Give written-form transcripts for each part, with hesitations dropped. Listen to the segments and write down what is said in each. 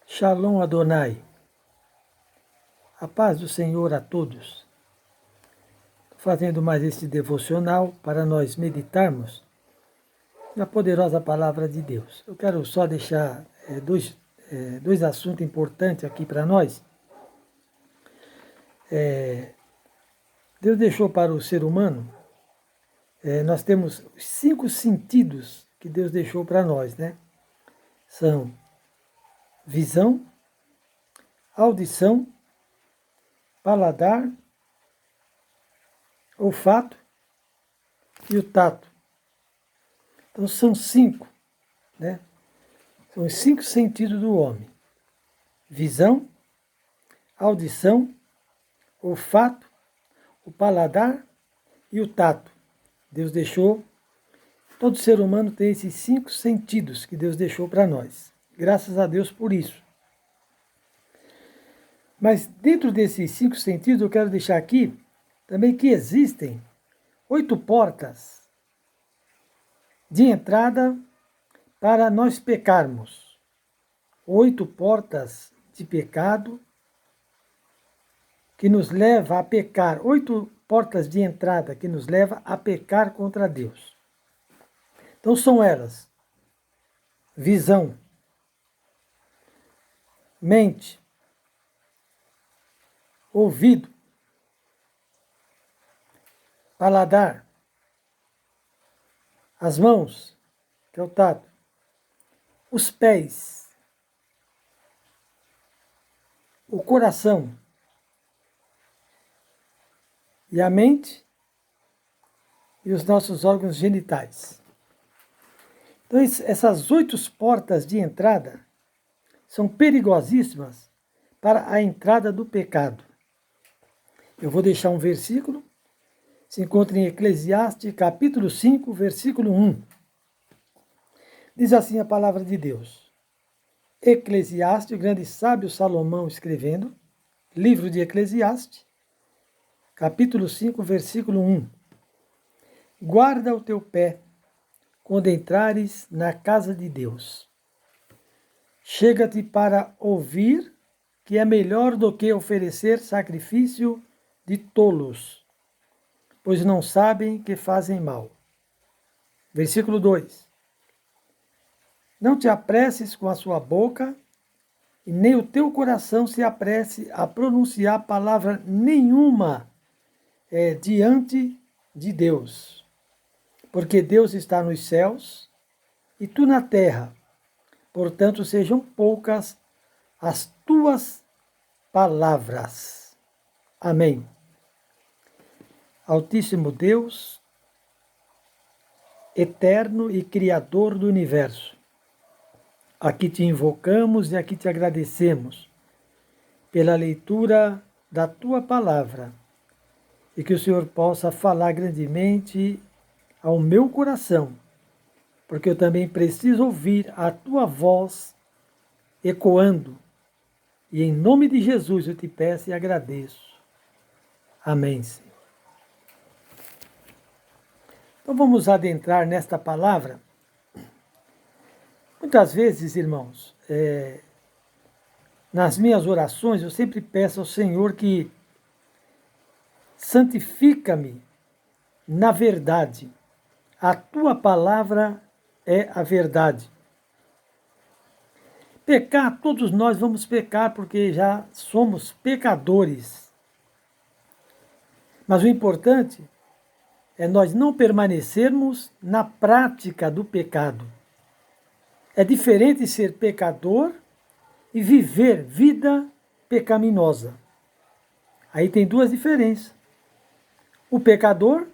Shalom Adonai. A paz do Senhor a todos. Fazendo mais este devocional para nós meditarmos na poderosa palavra de Deus. Eu quero só deixar dois assuntos importantes aqui para nós. Deus deixou para o ser humano, nós temos 5 sentidos que Deus deixou para nós, né? São visão, audição, paladar, olfato e o tato. Então são 5, né? São os 5 sentidos do homem: visão, audição, olfato, o paladar e o tato. Deus deixou, todo ser humano tem esses 5 sentidos que Deus deixou para nós. Graças a Deus por isso. Mas dentro desses 5 sentidos eu quero deixar aqui também que existem 8 portas de entrada para nós pecarmos. 8 portas de pecado que nos leva a pecar. 8 portas de entrada que nos leva a pecar contra Deus. Então são elas: visão, mente, ouvido, paladar, as mãos, que é o tato, os pés, o coração e a mente e os nossos órgãos genitais. Então essas 8 portas de entrada são perigosíssimas para a entrada do pecado. Eu vou deixar um versículo, se encontra em Eclesiastes, capítulo 5, versículo 1. Diz assim a palavra de Deus. Eclesiastes, o grande sábio Salomão escrevendo, livro de Eclesiastes, capítulo 5, versículo 1. Guarda o teu pé quando entrares na casa de Deus. Chega-te para ouvir, que é melhor do que oferecer sacrifício de tolos, pois não sabem que fazem mal. Versículo 2. Não te apresses com a sua boca, e nem o teu coração se apresse a pronunciar palavra nenhuma diante de Deus. Porque Deus está nos céus e tu na terra. Portanto, sejam poucas as tuas palavras. Amém. Altíssimo Deus, eterno e criador do universo, aqui te invocamos e aqui te agradecemos pela leitura da tua palavra e que o Senhor possa falar grandemente ao meu coração, porque eu também preciso ouvir a tua voz ecoando. E em nome de Jesus eu te peço e agradeço. Amém, Senhor. Então vamos adentrar nesta palavra. Muitas vezes, irmãos, nas minhas orações eu sempre peço ao Senhor que santifica-me na verdade. A tua palavra é a verdade. Pecar, todos nós vamos pecar porque já somos pecadores. Mas o importante é nós não permanecermos na prática do pecado. É diferente ser pecador e viver vida pecaminosa. Aí tem 2 diferenças. O pecador,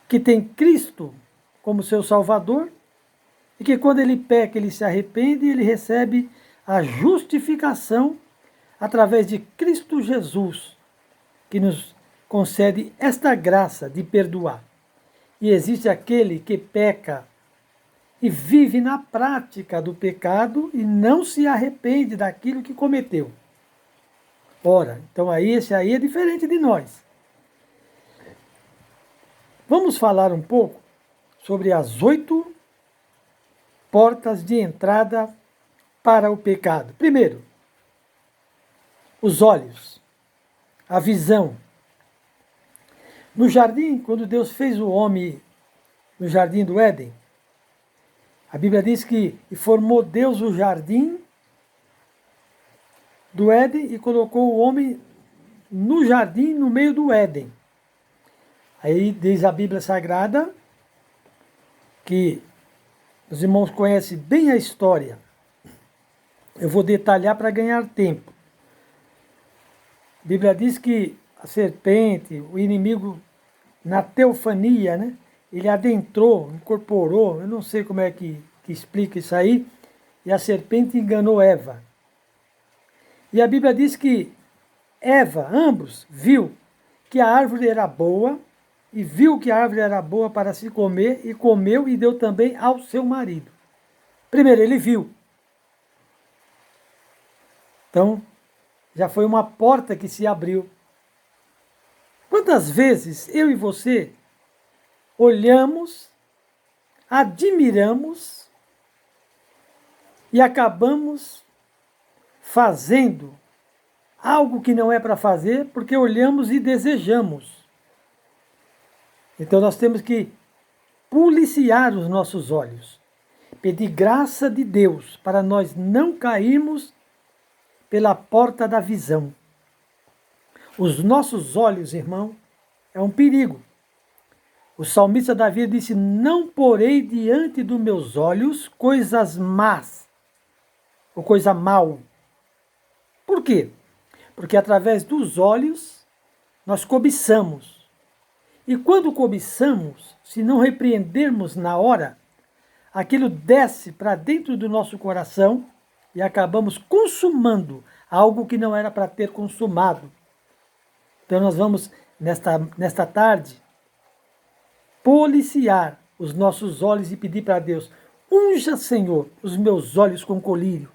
que tem Cristo como seu Salvador, e que quando ele peca, ele se arrepende e ele recebe a justificação através de Cristo Jesus, que nos concede esta graça de perdoar. E existe aquele que peca e vive na prática do pecado e não se arrepende daquilo que cometeu. Ora, então esse aí é diferente de nós. Vamos falar um pouco sobre as 8 portas de entrada para o pecado? Primeiro, os olhos, a visão. No jardim, quando Deus fez o homem no jardim do Éden, a Bíblia diz que e formou Deus o jardim do Éden e colocou o homem no jardim, no meio do Éden. Aí diz a Bíblia Sagrada que os irmãos conhecem bem a história. Eu vou detalhar para ganhar tempo. A Bíblia diz que a serpente, o inimigo, na teofania, né? Ele adentrou, incorporou, eu não sei como é que explica isso aí, e a serpente enganou Eva. E a Bíblia diz que Eva, ambos, viu que a árvore era boa, e viu que a árvore era boa para se comer, e comeu e deu também ao seu marido. Primeiro, ele viu. Então, já foi uma porta que se abriu. Quantas vezes eu e você olhamos, admiramos e acabamos fazendo algo que não é para fazer porque olhamos e desejamos. Então nós temos que policiar os nossos olhos, pedir graça de Deus para nós não cairmos pela porta da visão. Os nossos olhos, irmão, é um perigo. O salmista Davi disse: não porei diante dos meus olhos coisas más, ou coisa mal. Por quê? Porque através dos olhos nós cobiçamos. E quando cobiçamos, se não repreendermos na hora, aquilo desce para dentro do nosso coração e acabamos consumando algo que não era para ter consumado. Então nós vamos, nesta tarde, policiar os nossos olhos e pedir para Deus: unja, Senhor, os meus olhos com colírio,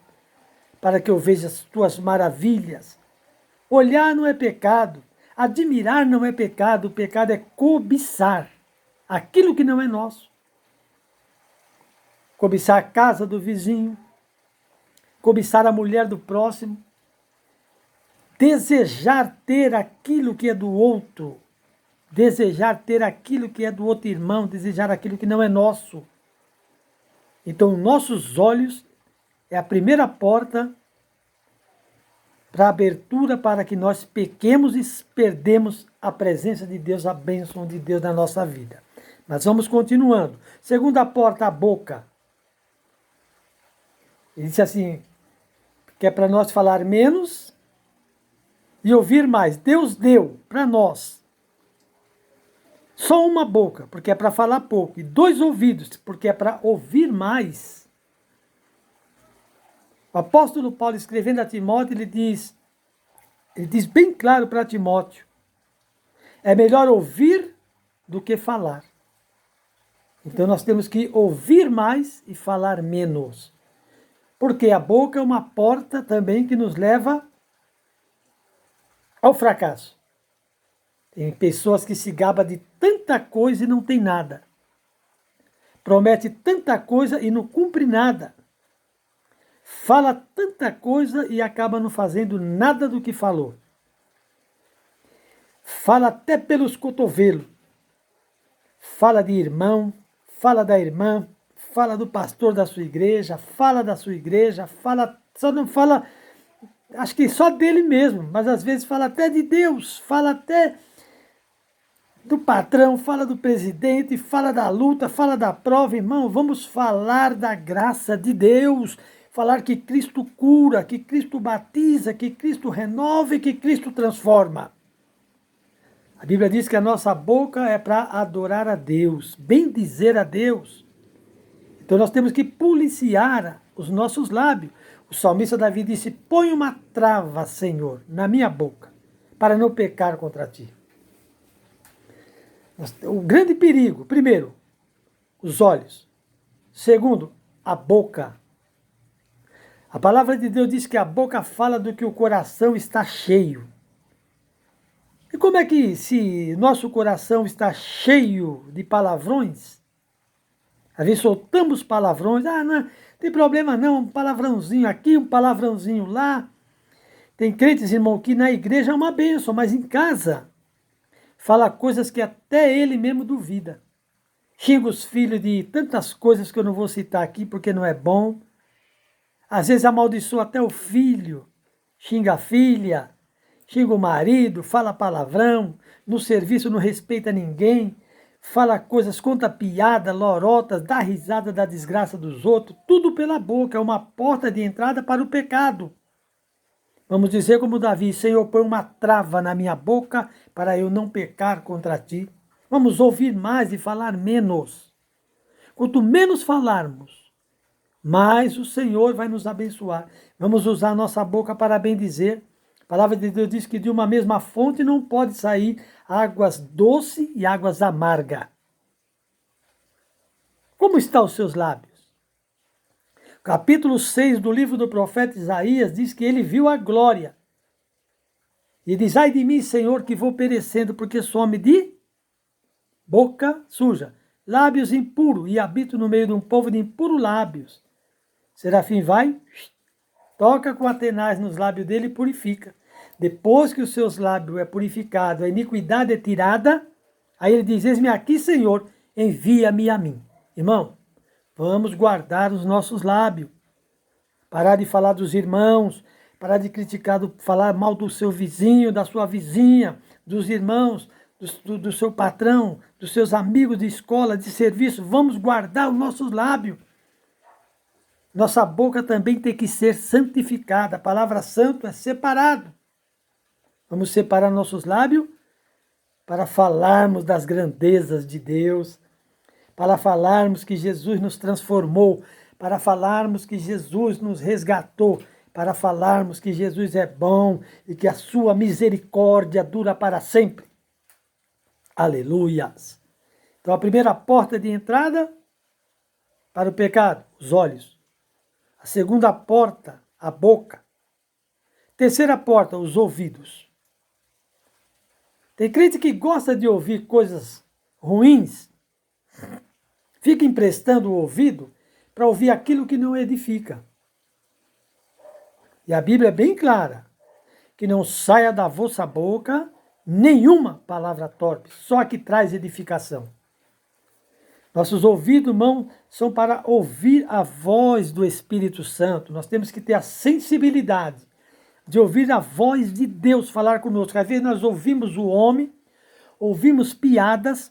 para que eu veja as tuas maravilhas. Olhar não é pecado, admirar não é pecado, o pecado é cobiçar aquilo que não é nosso. Cobiçar a casa do vizinho, cobiçar a mulher do próximo, desejar ter aquilo que é do outro, desejar ter aquilo que é do outro irmão, desejar aquilo que não é nosso. Então, nossos olhos é a primeira porta para a abertura para que nós pequemos e perdemos a presença de Deus, a bênção de Deus na nossa vida. Mas vamos continuando. Segunda porta, a boca. Ele disse assim, que é para nós falar menos e ouvir mais. Deus deu para nós só uma boca, porque é para falar pouco, e 2 ouvidos, porque é para ouvir mais. O apóstolo Paulo, escrevendo a Timóteo, ele diz bem claro para Timóteo: é melhor ouvir do que falar. Então nós temos que ouvir mais e falar menos. Porque a boca é uma porta também que nos leva ao fracasso. Tem pessoas que se gabam de tanta coisa e não tem nada. Promete tanta coisa e não cumpre nada. Fala tanta coisa e acaba não fazendo nada do que falou. Fala até pelos cotovelos. Fala de irmão, fala da irmã, fala do pastor da sua igreja, só não fala, acho que só dele mesmo, mas às vezes fala até de Deus, fala até do patrão, fala do presidente, fala da luta, fala da prova. Irmão, vamos falar da graça de Deus, falar que Cristo cura, que Cristo batiza, que Cristo renova e que Cristo transforma. A Bíblia diz que a nossa boca é para adorar a Deus, bendizer a Deus. Então nós temos que policiar os nossos lábios. O salmista Davi disse: põe uma trava, Senhor, na minha boca, para não pecar contra ti. O grande perigo, primeiro, os olhos. Segundo, a boca. A palavra de Deus diz que a boca fala do que o coração está cheio. E como é que, se nosso coração está cheio de palavrões, às vezes soltamos palavrões, não, Tem problema não, um palavrãozinho aqui, um palavrãozinho lá. Tem crentes, irmão, que na igreja é uma bênção, mas em casa fala coisas que até ele mesmo duvida. Xinga os filhos de tantas coisas que eu não vou citar aqui porque não é bom. Às vezes amaldiçoa até o filho, xinga a filha, xinga o marido, fala palavrão, no serviço não respeita ninguém, fala coisas, conta piada, lorotas, dá risada da desgraça dos outros, tudo pela boca, é uma porta de entrada para o pecado. Vamos dizer como Davi, Senhor, põe uma trava na minha boca para eu não pecar contra ti. Vamos ouvir mais e falar menos. Quanto menos falarmos, mais o Senhor vai nos abençoar. Vamos usar a nossa boca para bem dizer. A palavra de Deus diz que de uma mesma fonte não pode sair águas doces e águas amargas. Como estão os seus lábios? Capítulo 6 do livro do profeta Isaías diz que ele viu a glória. E diz, ai de mim, Senhor, que vou perecendo, porque sou homem de boca suja, lábios impuros, e habito no meio de um povo de impuros lábios. Serafim vai, toca com a tenaz nos lábios dele e purifica. Depois que os seus lábios é purificado, a iniquidade é tirada, aí ele diz, eis-me aqui, Senhor, envia-me a mim. Irmão, vamos guardar os nossos lábios. Parar de falar dos irmãos, parar de criticar, falar mal do seu vizinho, da sua vizinha, dos irmãos, do seu patrão, dos seus amigos de escola, de serviço. Vamos guardar os nossos lábios. Nossa boca também tem que ser santificada. A palavra santo é separado. Vamos separar nossos lábios para falarmos das grandezas de Deus, para falarmos que Jesus nos transformou, para falarmos que Jesus nos resgatou, para falarmos que Jesus é bom e que a sua misericórdia dura para sempre. Aleluias! Então a primeira porta de entrada para o pecado, os olhos. A segunda porta, a boca. Terceira porta, os ouvidos. Tem crente que gosta de ouvir coisas ruins, fica emprestando o ouvido para ouvir aquilo que não edifica. E a Bíblia é bem clara, que não saia da vossa boca nenhuma palavra torpe, só a que traz edificação. Nossos ouvidos, irmão, são para ouvir a voz do Espírito Santo. Nós temos que ter a sensibilidade de ouvir a voz de Deus falar conosco. Às vezes nós ouvimos o homem, ouvimos piadas,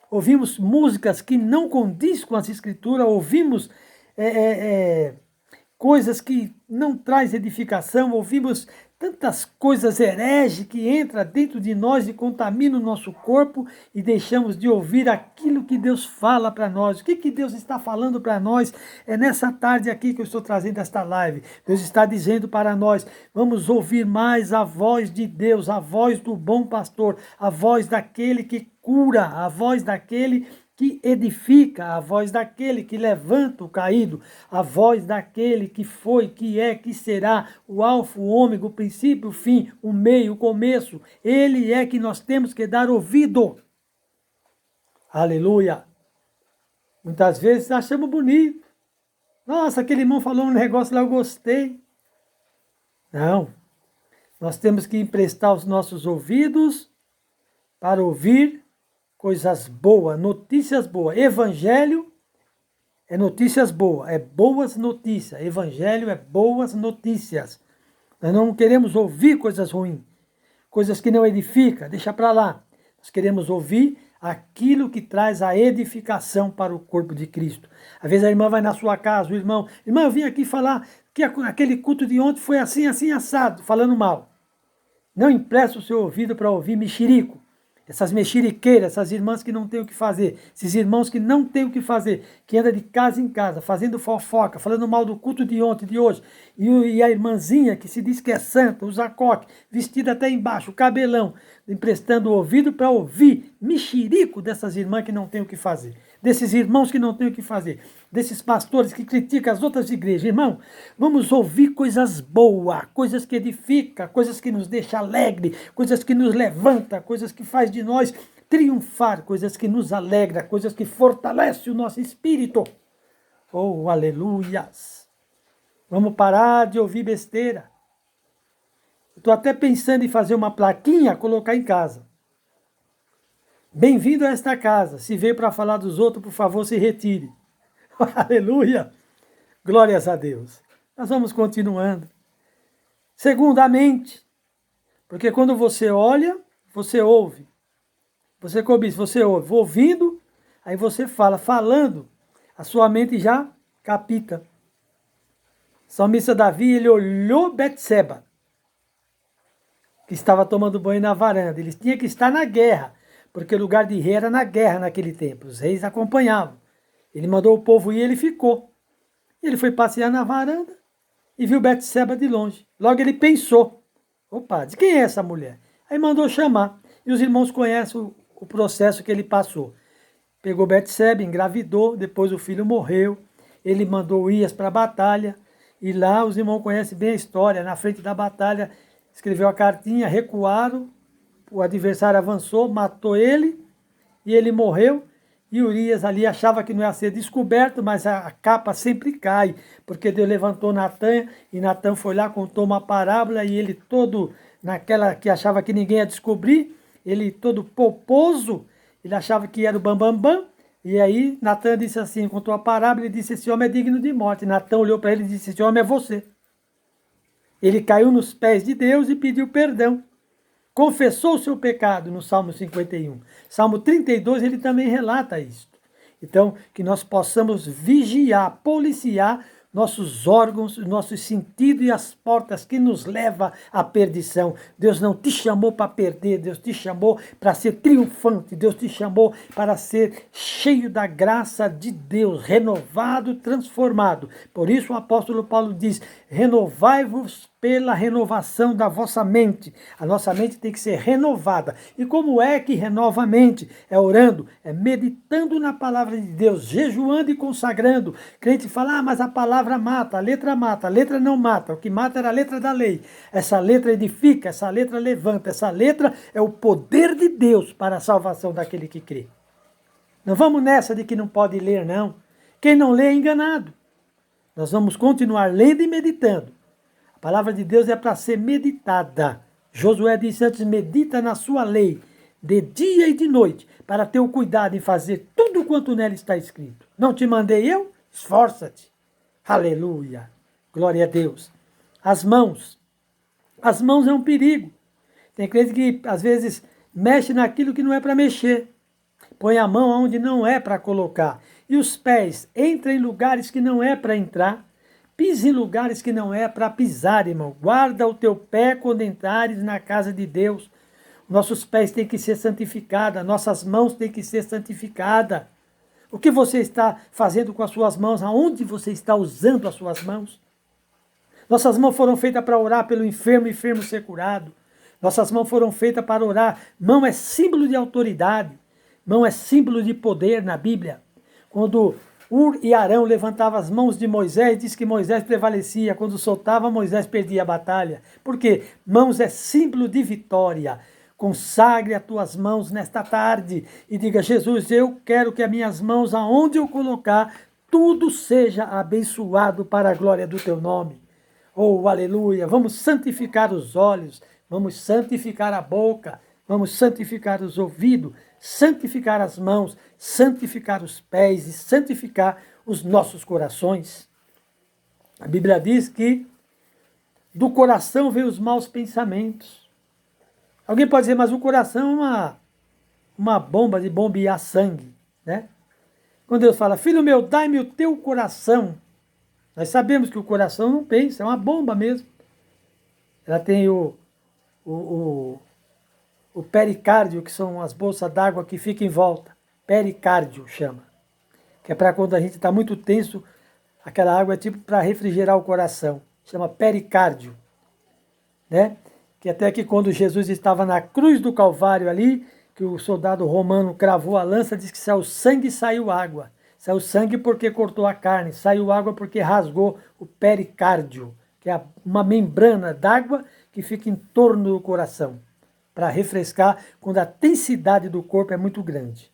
ouvimos músicas que não condiz com as escrituras, ouvimos coisas que não traz edificação, ouvimos tantas coisas hereges que entram dentro de nós e contaminam o nosso corpo e deixamos de ouvir aquilo que Deus fala para nós. O que Deus está falando para nós? É nessa tarde aqui que eu estou trazendo esta live. Deus está dizendo para nós, vamos ouvir mais a voz de Deus, a voz do bom pastor, a voz daquele que cura, a voz daquele que edifica, a voz daquele que levanta o caído, a voz daquele que foi, que é, que será, o alfa, o ômega, o princípio, o fim, o meio, o começo. Ele é que nós temos que dar ouvido. Aleluia! Muitas vezes achamos bonito. Nossa, aquele irmão falou um negócio lá, eu gostei. Não. Nós temos que emprestar os nossos ouvidos para ouvir coisas boas, notícias boas. Evangelho é notícias boas, é boas notícias. Evangelho é boas notícias. Nós não queremos ouvir coisas ruins, coisas que não edificam, deixa para lá. Nós queremos ouvir aquilo que traz a edificação para o corpo de Cristo. Às vezes a irmã vai na sua casa, o irmão, irmã, eu vim aqui falar que aquele culto de ontem foi assim, assim, assado, falando mal. Não empresta o seu ouvido para ouvir mexerico. Essas mexeriqueiras, essas irmãs que não têm o que fazer, esses irmãos que não têm o que fazer, que andam de casa em casa, fazendo fofoca, falando mal do culto de ontem, de hoje, e a irmãzinha que se diz que é santa, usa coque, vestida até embaixo, cabelão, emprestando o ouvido para ouvir mexerico dessas irmãs que não têm o que fazer, desses irmãos que não têm o que fazer, desses pastores que criticam as outras igrejas. Irmão, vamos ouvir coisas boas, coisas que edificam, coisas que nos deixam alegre, coisas que nos levantam, coisas que faz de nós triunfar, coisas que nos alegram, coisas que fortalecem o nosso espírito. Oh, aleluias! Vamos parar de ouvir besteira. Estou até pensando em fazer uma plaquinha, colocar em casa. Bem-vindo a esta casa. Se veio para falar dos outros, por favor, se retire. Aleluia! Glórias a Deus. Nós vamos continuando. Segundo, a mente. Porque quando você olha, você ouve. Você cobiça, você ouve. Ouvindo, aí você fala. Falando, a sua mente já capita. Salmista Davi, ele olhou Betseba, que estava tomando banho na varanda. Ele tinha que estar na guerra, porque o lugar de rei era na guerra naquele tempo. Os reis acompanhavam. Ele mandou o povo ir e ele ficou. Ele foi passear na varanda e viu Betseba de longe. Logo ele pensou, opa, de quem é essa mulher? Aí mandou chamar. E os irmãos conhecem o processo que ele passou. Pegou Betseba, engravidou, depois o filho morreu. Ele mandou Urias para a batalha. E lá os irmãos conhecem bem a história. Na frente da batalha, escreveu a cartinha, recuaram. O adversário avançou, matou ele. E ele morreu. E Urias ali achava que não ia ser descoberto, mas a capa sempre cai, porque Deus levantou Natan, e Natan foi lá, contou uma parábola, e ele todo, naquela que achava que ninguém ia descobrir, ele todo poposo, ele achava que era o bambambam, bam, bam, e aí Natan disse assim, contou a parábola, e disse, esse homem é digno de morte. Natan olhou para ele e disse, esse homem é você. Ele caiu nos pés de Deus e pediu perdão. Confessou o seu pecado no Salmo 51. Salmo 32, ele também relata isto. Então, que nós possamos vigiar, policiar nossos órgãos, nossos sentidos e as portas que nos levam à perdição. Deus não te chamou para perder, Deus te chamou para ser triunfante, Deus te chamou para ser cheio da graça de Deus, renovado, transformado. Por isso o apóstolo Paulo diz, renovai-vos pela renovação da vossa mente. A nossa mente tem que ser renovada. E como é que renova a mente? É orando, é meditando na palavra de Deus, jejuando e consagrando. Crente fala, mas a palavra mata, a letra não mata. O que mata era a letra da lei. Essa letra edifica, essa letra levanta, essa letra é o poder de Deus para a salvação daquele que crê. Não vamos nessa de que não pode ler, não. Quem não lê é enganado. Nós vamos continuar lendo e meditando. A palavra de Deus é para ser meditada. Josué disse antes, medita na sua lei, de dia e de noite, para ter o cuidado em fazer tudo quanto nela está escrito. Não te mandei eu? Esforça-te. Aleluia. Glória a Deus. As mãos. As mãos é um perigo. Tem crente que, às vezes, mexe naquilo que não é para mexer. Põe a mão onde não é para colocar. E os pés, entra em lugares que não é para entrar. Pise em lugares que não é para pisar, irmão. Guarda o teu pé quando entrares na casa de Deus. Nossos pés têm que ser santificados, nossas mãos têm que ser santificadas. O que você está fazendo com as suas mãos? Aonde você está usando as suas mãos? Nossas mãos foram feitas para orar pelo enfermo, enfermo ser curado. Nossas mãos foram feitas para orar. Mão é símbolo de autoridade. Mão é símbolo de poder na Bíblia. Quando Ur e Arão levantavam as mãos de Moisés, diz que Moisés prevalecia. Quando soltava, Moisés perdia a batalha. Por quê? Mãos é símbolo de vitória. Consagre as tuas mãos nesta tarde e diga, Jesus, eu quero que as minhas mãos, aonde eu colocar, tudo seja abençoado para a glória do teu nome. Oh, aleluia! Vamos santificar os olhos, vamos santificar a boca, vamos santificar os ouvidos, santificar as mãos, santificar os pés e santificar os nossos corações. A Bíblia diz que do coração vêm os maus pensamentos. Alguém pode dizer, mas o coração é uma bomba de bombear sangue, né? Quando Deus fala, filho meu, dai-me o teu coração. Nós sabemos que o coração não pensa, é uma bomba mesmo. Ela tem o pericárdio, que são as bolsas d'água que ficam em volta. Pericárdio chama. Que é para quando a gente está muito tenso, aquela água é tipo para refrigerar o coração. Chama pericárdio, né? Que até que quando Jesus estava na cruz do Calvário ali, que o soldado romano cravou a lança, diz que saiu sangue e saiu água. Saiu sangue porque cortou a carne, saiu água porque rasgou o pericárdio, que é uma membrana d'água que fica em torno do coração, para refrescar quando a densidade do corpo é muito grande.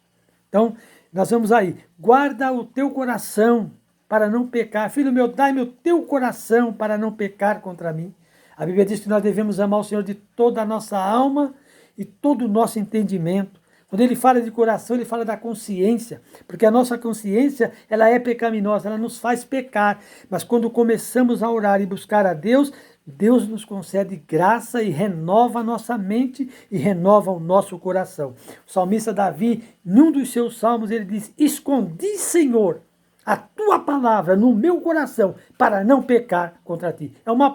Então, nós vamos aí, guarda o teu coração para não pecar. Filho meu, dai-me o teu coração para não pecar contra mim. A Bíblia diz que nós devemos amar o Senhor de toda a nossa alma e todo o nosso entendimento. Quando ele fala de coração, ele fala da consciência, porque a nossa consciência, ela é pecaminosa, ela nos faz pecar. Mas quando começamos a orar e buscar a Deus, Deus nos concede graça e renova a nossa mente e renova o nosso coração. O salmista Davi, num dos seus salmos, ele diz: escondi, Senhor, a tua palavra no meu coração para não pecar contra ti. É uma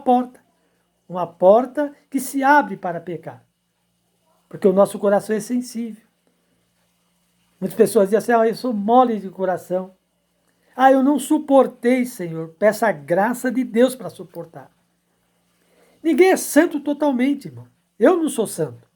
porta que se abre para pecar, porque o nosso coração é sensível. Muitas pessoas dizem assim: eu sou mole de coração. Eu não suportei, Senhor. Peça a graça de Deus para suportar. Ninguém é santo totalmente, irmão. Eu não sou santo.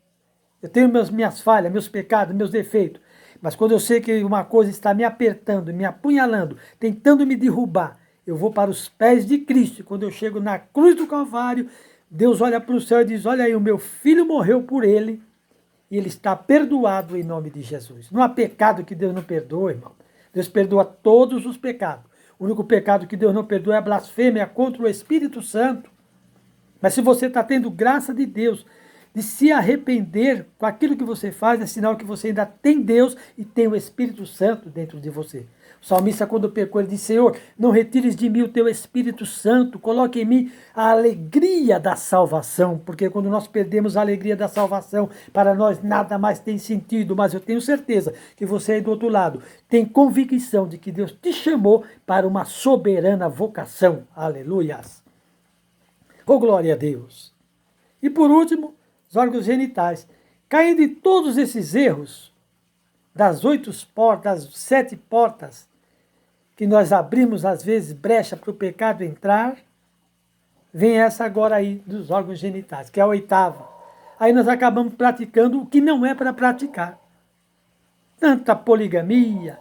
Eu tenho minhas falhas, meus pecados, meus defeitos. Mas quando eu sei que uma coisa está me apertando, me apunhalando, tentando me derrubar, eu vou para os pés de Cristo. E quando eu chego na cruz do Calvário, Deus olha para o céu e diz: olha aí, o meu filho morreu por ele. E ele está perdoado em nome de Jesus. Não há pecado que Deus não perdoa, irmão. Deus perdoa todos os pecados. O único pecado que Deus não perdoa é a blasfêmia contra o Espírito Santo. Mas se você está tendo graça de Deus, de se arrepender com aquilo que você faz, é sinal que você ainda tem Deus e tem o Espírito Santo dentro de você. O salmista, quando pecou, ele disse: Senhor, não retires de mim o teu Espírito Santo, coloque em mim a alegria da salvação, porque quando nós perdemos a alegria da salvação, para nós nada mais tem sentido. Mas eu tenho certeza que você aí do outro lado tem convicção de que Deus te chamou para uma soberana vocação. Aleluias! Oh, glória a Deus! E por último, os órgãos genitais. Caindo em todos esses erros, das 8 portas, das 7 portas, que nós abrimos às vezes brecha para o pecado entrar, vem essa agora aí dos órgãos genitais, que é a 8ª. Aí nós acabamos praticando o que não é para praticar. Tanta poligamia,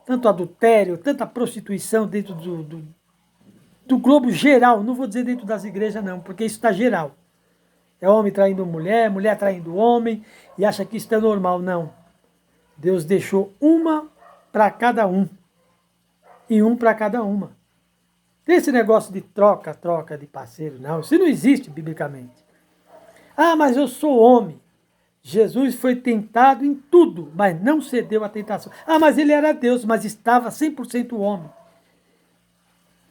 tanto adultério, tanta prostituição dentro do globo geral. Não vou dizer dentro das igrejas não, porque isso está geral. É homem traindo mulher, mulher traindo homem, e acha que isso é normal. Não. Deus deixou uma para cada um. E um para cada uma. Tem esse negócio de troca de parceiro, não. Isso não existe biblicamente. Mas eu sou homem. Jesus foi tentado em tudo, mas não cedeu à tentação. Mas ele era Deus, mas estava 100% homem.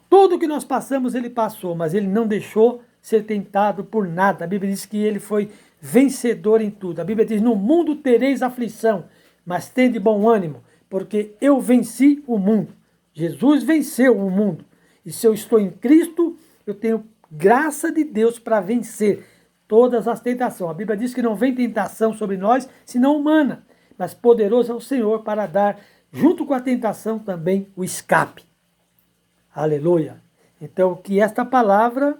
Tudo que nós passamos, ele passou, mas ele não deixou ser tentado por nada. A Bíblia diz que ele foi vencedor em tudo. A Bíblia diz: no mundo tereis aflição, mas tende bom ânimo, porque eu venci o mundo. Jesus venceu o mundo. E se eu estou em Cristo, eu tenho graça de Deus para vencer todas as tentações. A Bíblia diz que não vem tentação sobre nós, senão humana, mas poderoso é o Senhor para dar, junto com a tentação, também o escape. Aleluia. Então, que esta palavra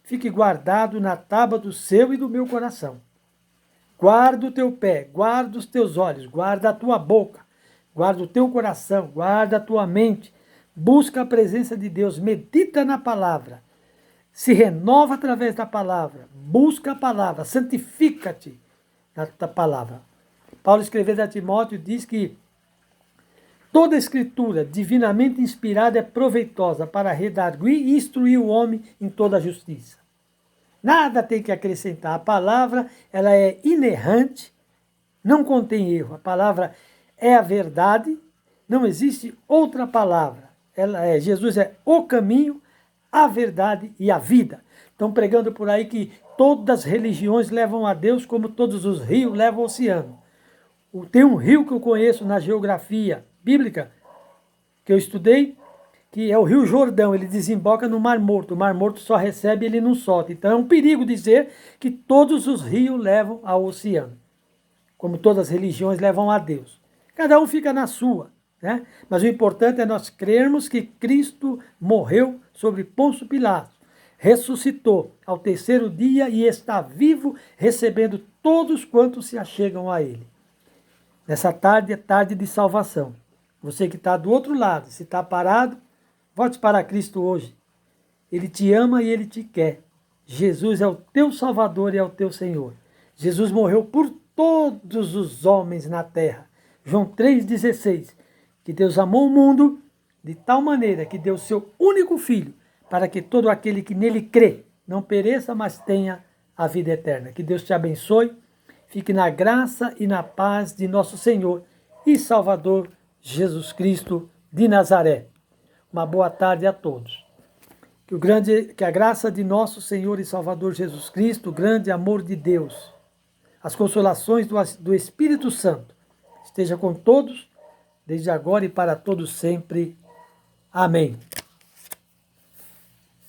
fique guardado na tábua do seu e do meu coração. Guarda o teu pé, guarda os teus olhos, guarda a tua boca, guarda o teu coração, guarda a tua mente. Busca a presença de Deus, medita na palavra, se renova através da palavra, busca a palavra, santifica-te na palavra. Paulo, escrevendo a Timóteo, diz que toda a escritura divinamente inspirada é proveitosa para redarguir e instruir o homem em toda a justiça. Nada tem que acrescentar. A palavra, ela é inerrante, não contém erro. A palavra é a verdade, não existe outra palavra. Jesus é o caminho, a verdade e a vida. Estão pregando por aí que todas as religiões levam a Deus como todos os rios levam ao oceano. Tem um rio que eu conheço na geografia bíblica, que eu estudei, que é o Rio Jordão. Ele desemboca no Mar Morto. O Mar Morto só recebe e ele não solta. Então é um perigo dizer que todos os rios levam ao oceano, como todas as religiões levam a Deus. Cada um fica na sua, né? Mas o importante é nós crermos que Cristo morreu sobre Pôncio Pilatos, ressuscitou ao 3º dia e está vivo, recebendo todos quantos se achegam a Ele. Nessa tarde é tarde de salvação. Você que está do outro lado, se está parado, volte para Cristo hoje. Ele te ama e Ele te quer. Jesus é o teu Salvador e é o teu Senhor. Jesus morreu por todos os homens na terra. João 3,16. Que Deus amou o mundo de tal maneira que deu seu único Filho, para que todo aquele que nele crê não pereça, mas tenha a vida eterna. Que Deus te abençoe, fique na graça e na paz de nosso Senhor e Salvador Jesus Cristo de Nazaré. Uma boa tarde a todos. Que a graça de nosso Senhor e Salvador Jesus Cristo, o grande amor de Deus, as consolações do Espírito Santo, esteja com todos, desde agora e para todos sempre. Amém.